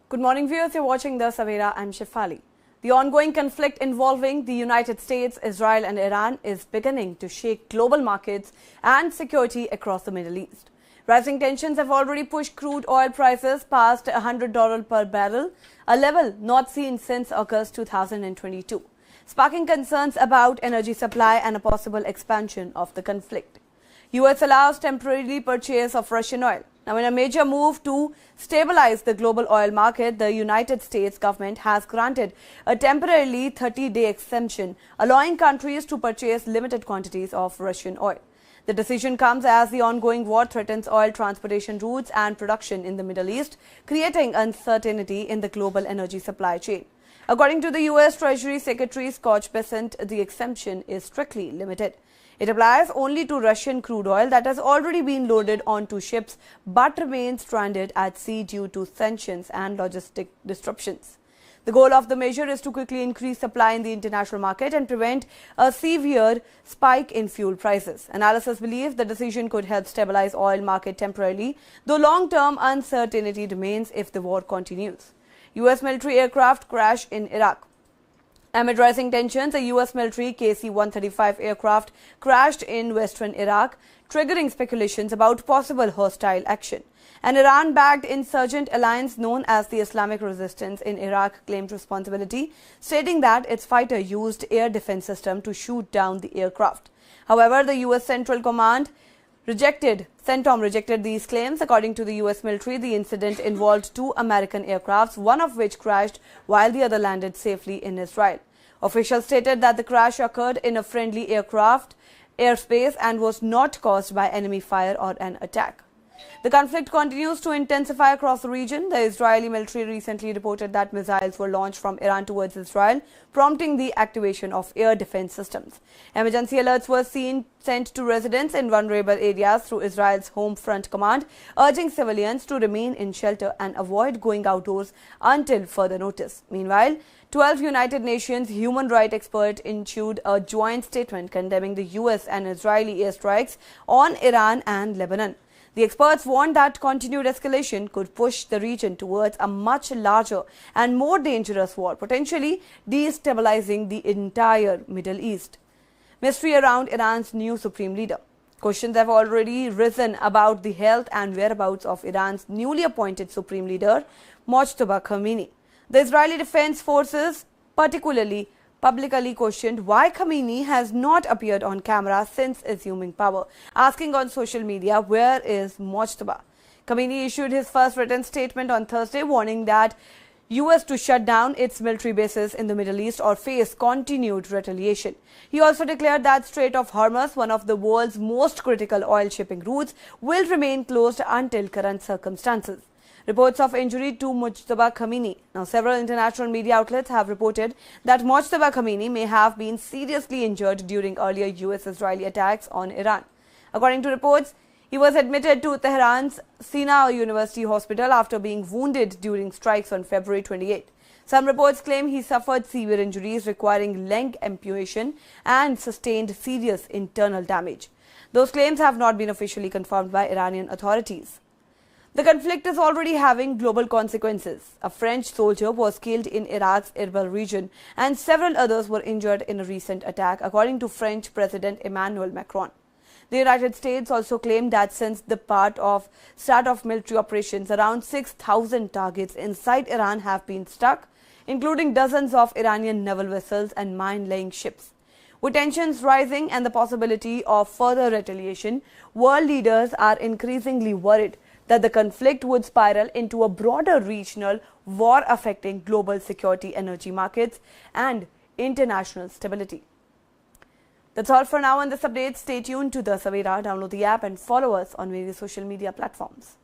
Good morning, viewers. You're watching The Savera. I'm Shefali. The ongoing conflict involving the United States, Israel and Iran is beginning to shake global markets and security across the Middle East. Rising tensions have already pushed crude oil prices past $100 per barrel, a level not seen since August 2022, sparking concerns about energy supply and a possible expansion of the conflict. US allows temporary purchase of Russian oil. Now, in a major move to stabilize the global oil market, the United States government has granted a temporarily 30-day exemption, allowing countries to purchase limited quantities of Russian oil. The decision comes as the ongoing war threatens oil transportation routes and production in the Middle East, creating uncertainty in the global energy supply chain. According to the U.S. Treasury Secretary Scott Bessent, the exemption is strictly limited. It applies only to Russian crude oil that has already been loaded onto ships but remains stranded at sea due to sanctions and logistic disruptions. The goal of the measure is to quickly increase supply in the international market and prevent a severe spike in fuel prices. Analysts believe the decision could help stabilize oil market temporarily, though long-term uncertainty remains if the war continues. U.S. military aircraft crash in Iraq. Amid rising tensions, a U.S. military KC-135 aircraft crashed in western Iraq, triggering speculations about possible hostile action. An Iran-backed insurgent alliance known as the Islamic Resistance in Iraq claimed responsibility, stating that its fighter used air defense system to shoot down the aircraft. However, the U.S. Central Command CENTCOM rejected these claims. According to the U.S. military, the incident involved two American aircrafts, one of which crashed while the other landed safely in Israel. Officials stated that the crash occurred in a friendly aircraft airspace and was not caused by enemy fire or an attack. The conflict continues to intensify across the region. The Israeli military recently reported that missiles were launched from Iran towards Israel, prompting the activation of air defense systems. Emergency alerts were sent to residents in vulnerable areas through Israel's Home Front Command, urging civilians to remain in shelter and avoid going outdoors until further notice. Meanwhile, 12 United Nations human rights experts issued a joint statement condemning the U.S. and Israeli airstrikes on Iran and Lebanon. The experts warned that continued escalation could push the region towards a much larger and more dangerous war, potentially destabilizing the entire Middle East. Mystery around Iran's new supreme leader. Questions have already risen about the health and whereabouts of Iran's newly appointed supreme leader, Mojtaba Khamenei. The Israeli Defense Forces publicly questioned why Khamenei has not appeared on camera since assuming power, asking on social media, "Where is Mojtaba?" Khamenei issued his first written statement on Thursday, warning that U.S. to shut down its military bases in the Middle East or face continued retaliation. He also declared that Strait of Hormuz, one of the world's most critical oil shipping routes, will remain closed until current circumstances. Reports of injury to Mojtaba Khamenei. Now, several international media outlets have reported that Mojtaba Khamenei may have been seriously injured during earlier U.S.-Israeli attacks on Iran. According to reports, he was admitted to Tehran's Sina University Hospital after being wounded during strikes on February 28. Some reports claim he suffered severe injuries requiring leg amputation and sustained serious internal damage. Those claims have not been officially confirmed by Iranian authorities. The conflict is already having global consequences. A French soldier was killed in Iraq's Erbil region and several others were injured in a recent attack, according to French President Emmanuel Macron. The United States also claimed that since the start of military operations, around 6,000 targets inside Iran have been struck, including dozens of Iranian naval vessels and mine-laying ships. With tensions rising and the possibility of further retaliation, world leaders are increasingly worried that the conflict would spiral into a broader regional war affecting global security, energy markets, and international stability. That's all for now on this update. Stay tuned to The Savera. Download the app and follow us on various social media platforms.